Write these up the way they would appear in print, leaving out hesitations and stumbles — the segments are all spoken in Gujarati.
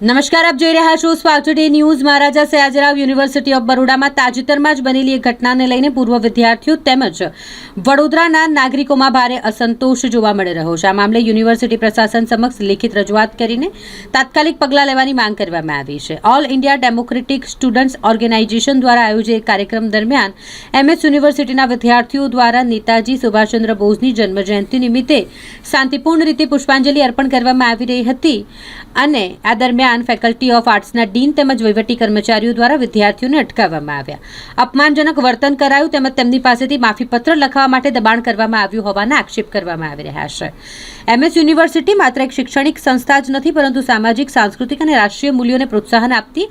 નમસ્કાર, આપ જોઈ રહ્યા છો Spark Today News. Maharaja Sayajirao university of બરોડામાં તાજેતરમાં જ બનેલી એક ઘટનાને લઈને પૂર્વ વિદ્યાર્થીઓ તેમજ વડોદરાના નાગરિકોમાં ભારે અસંતોષ જોવા મળી રહ્યો છે। આ મામલે યુનિવર્સિટી પ્રશાસન સમક્ષ લેખિત રજૂઆત કરીને તાત્કાલિક પગલાં લેવાની માંગ કરવામાં આવી છે। All India democratic students organisation દ્વારા આયોજિત કાર્યક્રમ દરમિયાન એમએસ યુનિવર્સિટીના વિદ્યાર્થીઓ દ્વારા નેતાજી સુભાષચંદ્ર બોઝની જન્મજયંતિ નિમિત્તે શાંતિપૂર્ણ રીતે પુષ્પાંજલિ અર્પણ કરવામાં આવી રહી હતી અને આ દરમિયાન ફેકલ્ટી ઓફ આર્ટ્સના ડીન તેમજ વહીવટી કર્મચારીઓ દ્વારા વિદ્યાર્થીઓને અટકાવવામાં આવ્યા, અપમાનજનક વર્તન કરાયું તેમજ તેમની પાસેથી માફીપત્ર લખવા માટે દબાણ કરવામાં આવ્યું હોવાના આક્ષેપ કરવામાં આવી રહ્યા છે। એમએસ યુનિવર્સિટી માત્ર એક શૈક્ષણિક સંસ્થા જ નથી, પરંતુ સામાજિક, સાંસ્કૃતિક અને રાષ્ટ્રીય મૂલ્યોને પ્રોત્સાહન આપતી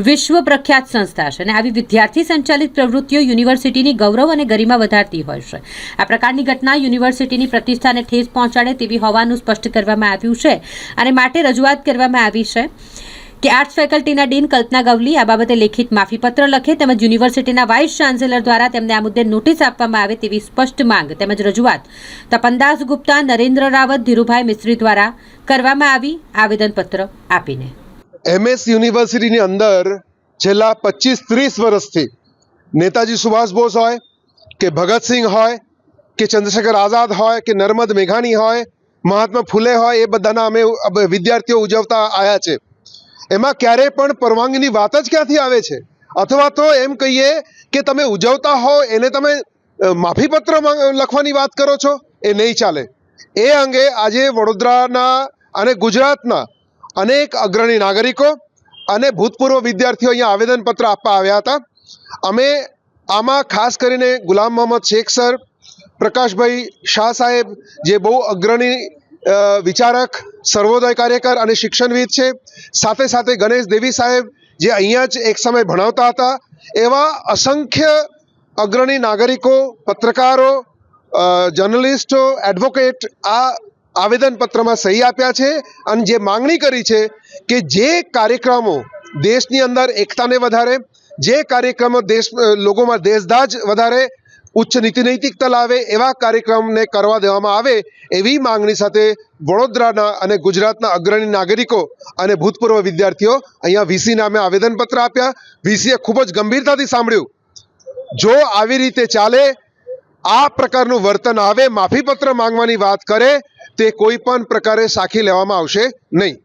વિશ્વ પ્રખ્યાત સંસ્થા છે અને આવી વિદ્યાર્થી સંચાલિત પ્રવૃત્તિઓ યુનિવર્સિટીની ગૌરવ અને ગરિમા વધારતી હોય છે। આ પ્રકારની ઘટના યુનિવર્સિટીની પ્રતિષ્ઠાને ઠેસ પહોંચાડે તેવી હોવાનું સ્પષ્ટ કરવામાં આવ્યું છે અને માટે રજૂઆત કરવામાં આવી છે કે આર્ટ્સ ફેકલ્ટીના ડીન કલ્પના ગવલી આ બાબતે લેખિત માફીપત્ર લખે તેમજ યુનિવર્સિટીના વાઇસ ચાન્સેલર દ્વારા તેમને આ મુદ્દે નોટિસ આપવામાં આવે તેવી સ્પષ્ટ માંગ તેમજ રજૂઆત તપનદાસ ગુપ્તા, નરેન્દ્ર રાવત, ધીરુભાઈ મિસ્ત્રી દ્વારા કરવામાં આવી આવેદનપત્ર આપીને એમએસ યુનિવર્સિટીની અંદર છેલ્લા 25-30 વર્ષથી નેતાજી સુભાષ બોઝ હોય કે ભગતસિંહ હોય કે ચંદ્રશેખર આઝાદ હોય કે નર્મદ મેઘાણી હોય, મહાત્મા ફૂલે હોય, એ બધાના અમે વિદ્યાર્થીઓ ઉજવતા આવ્યા છે। એમાં ક્યારેય પણ પરવાનગીની વાત જ ક્યાંથી આવે છે? અથવા તો એમ કહીએ કે તમે ઉજવતા હો એને તમે માફીપત્ર લખવાની વાત કરો છો, એ નહીં ચાલે। એ અંગે આજે વડોદરાના અને ગુજરાતના અનેક અગ્રણી નાગરિકો અને ભૂતપૂર્વ વિદ્યાર્થીઓ અહીંયા આવેદનપત્ર આપવા આવ્યા હતા। અમે આમાં ખાસ કરીને ગુલામ મોહમ્મદ શેખ સર, પ્રકાશભાઈ શાહ સાહેબ જે બહુ અગ્રણી વિચારક, સર્વોદય કાર્યકર અને શિક્ષણવિદ છે, સાથે સાથે ગણેશ દેવી સાહેબ જે અહીંયા જ એક સમય ભણાવતા હતા, એવા અસંખ્ય અગ્રણી નાગરિકો, પત્રકારો, જર્નલિસ્ટો, એડવોકેટ આ આવેદનપત્રમાં સહી આપ્યા છે અને જે માંગણી કરી છે કે જે કાર્યક્રમો દેશની અંદર એકતાને વધારે, જે કાર્યક્રમો લોકોમાં દેશદાજ વધારે, ઉચ્ચ નીતિ નૈતિકતા લાવે, એવા કાર્યક્રમને કરવા દેવામાં આવે એવી માંગણી સાથે વડોદરાના અને ગુજરાતના અગ્રણી નાગરિકો અને ભૂતપૂર્વ વિદ્યાર્થીઓ અહીંયા વીસી નામે આવેદનપત્ર આપ્યા। વીસીએ ખૂબ જ ગંભીરતાથી સાંભળ્યું। જો આવી રીતે ચાલે, આ પ્રકારનું વર્તન આવે, માફીપત્ર માંગવાની વાત કરે, તે કોઈ પણ પ્રકારે સાખી લેવામાં આવશે નહીં।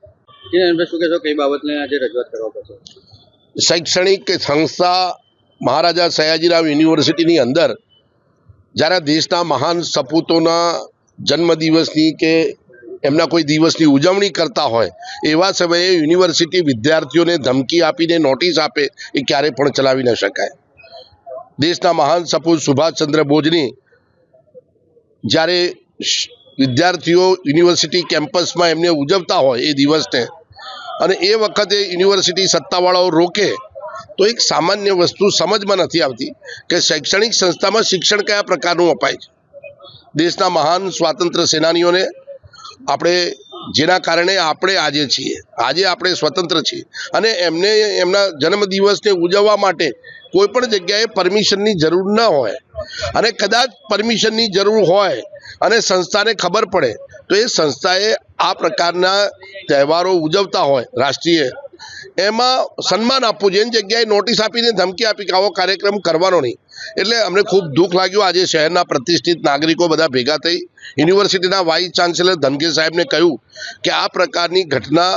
શૈક્ષણિક સંસ્થા મહારાજા સયાજીરાવ યુનિવર્સિટીની અંદર જ્યારે દેશના મહાન સપૂતોના જન્મદિવસની કે એમના કોઈ દિવસની ઉજવણી કરતા હોય એવા સમયે યુનિવર્સિટી વિદ્યાર્થીઓને ધમકી આપીને નોટિસ આપે એ ક્યારેય પણ ચલાવી ન શકાય। દેશના મહાન સપૂત સુભાષચંદ્ર બોઝની જ્યારે વિદ્યાર્થીઓ યુનિવર્સિટી કેમ્પસમાં એમને ઉજવતા હોય એ દિવસને અને એ વખતે યુનિવર્સિટી સત્તાવાળાઓ રોકે તો એક સામાન્ય વસ્તુ સમજમાં નથી આવતી કે શૈક્ષણિક સંસ્થામાં શિક્ષણ કયા પ્રકારનું અપાય છે। દેશના મહાન સ્વાતંત્ર્ય સેનાનીઓને આપણે જેના કારણે આપણે આજે છીએ, આજે આપણે સ્વતંત્ર છીએ અને એમને એમના જન્મદિવસને ઉજવવા માટે કોઈ પણ જગ્યાએ પરમિશનની જરૂર ન હોય અને કદાચ પરમિશનની જરૂર હોય અને સંસ્થાને ખબર પડે તો એ સંસ્થાએ આ પ્રકારના તહેવારો ઉજવતા હોય રાષ્ટ્રીય, એમાં સન્માન આપવું જોઈએ, એની જગ્યાએ નોટિસ આપીને ધમકી આપી કે આવો કાર્યક્રમ કરવાનો નહીં। એટલે અમને ખૂબ દુઃખ લાગ્યું। આજે શહેરના પ્રતિષ્ઠિત નાગરિકો બધા ભેગા થઈ યુનિવર્સિટીના વાઇસ ચાન્સેલર ધનગે સાહેબને કહ્યું કે આ પ્રકારની ઘટના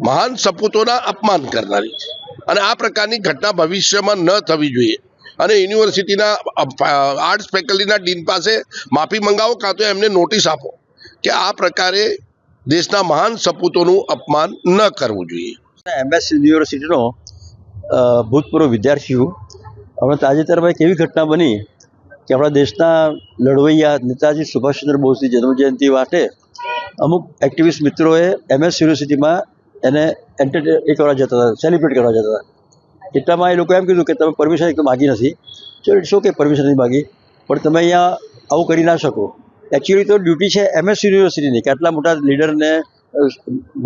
મહાન સપૂતોના અપમાન કરનારી છે અને આ પ્રકારની ઘટના ભવિષ્યમાં ન થવી જોઈએ અને યુનિવર્સિટીના આર્ટ્સ ફેકલ્ટીના ડીન પાસે માફી મંગાવો કાં તો એમને નોટિસ આપો કે આ પ્રકારે દેશના મહાન સપૂતોનું અપમાન ન કરવું જોઈએ। એમએસ યુનિવર્સિટીનો ભૂતપૂર્વ વિદ્યાર્થીઓ હમણાં તાજેતરમાં એક એવી ઘટના બની કે આપણા દેશના લડવૈયા નેતાજી સુભાષચંદ્ર બોઝની જન્મજયંતિ માટે અમુક એક્ટિવિસ્ટ મિત્રોએ એમએસ યુનિવર્સિટીમાં એને એ કરવા જતા હતા, સેલિબ્રેટ કરવા જતા હતા। એટલામાં એ લોકો એમ કીધું કે તમે પરમિશન એક માગી નથી, ચલો ઇટ્સ ઓકે, પરમિશન નથી માગી, પણ તમે અહીંયા આવું કરી ના શકો। એકચ્યુઅલી તો ડ્યુટી છે એમએસ યુનિવર્સિટીની કે આટલા મોટા લીડરને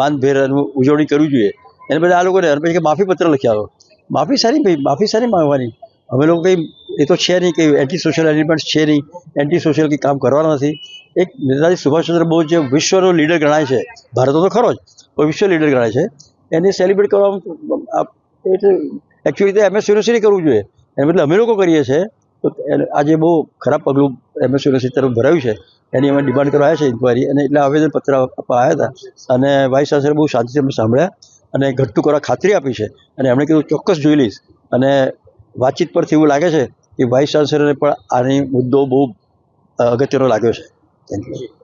માનભેરનું ઉજવણી કરવી જોઈએ, એને બધા આ લોકોને પછી કે માફીપત્ર લખી આવો। માફી સારી ભાઈ, માફી સારી માંગવાની। અમે લોકો કંઈ એ તો છે નહીં, કંઈ એન્ટી સોશિયલ એલિમેન્ટ્સ છે નહીં, એન્ટી સોશિયલ કંઈ કામ કરવાના નથી। એક નેતાજી સુભાષચંદ્ર બોઝ જે વિશ્વનો લીડર ગણાય છે, ભારતનો તો ખરો જ, પણ વિશ્વ લીડર ગણાય છે, એને સેલિબ્રેટ કરવામાં એટલે એકચ્યુઅલી તો એમએસ યુનિવર્સિટી કરવું જોઈએ, એને બદલે અમે લોકો કરીએ છીએ. તો આજે બહુ ખરાબ પગલું એમએસ યુનિવર્સિટી તરફ ભરાયું છે. એની અમે ડિમાન્ડ કરવા આવ્યા છે ઇન્કવાયરી, અને એટલે આવેદનપત્ર આપવા આવ્યા હતા. અને વાઇસ ચાન્સલરે બહુ શાંતિથી અમને સાંભળ્યા અને ઘટતું કરવા ખાતરી આપી છે. અને એમણે કીધું ચોક્કસ જોઈ લઈશ. અને વાતચીત પરથી એવું લાગે છે કે વાઇસ ચાન્સલરને પણ આની મુદ્દો બહુ અગત્યનો લાગ્યો છે. Thank you.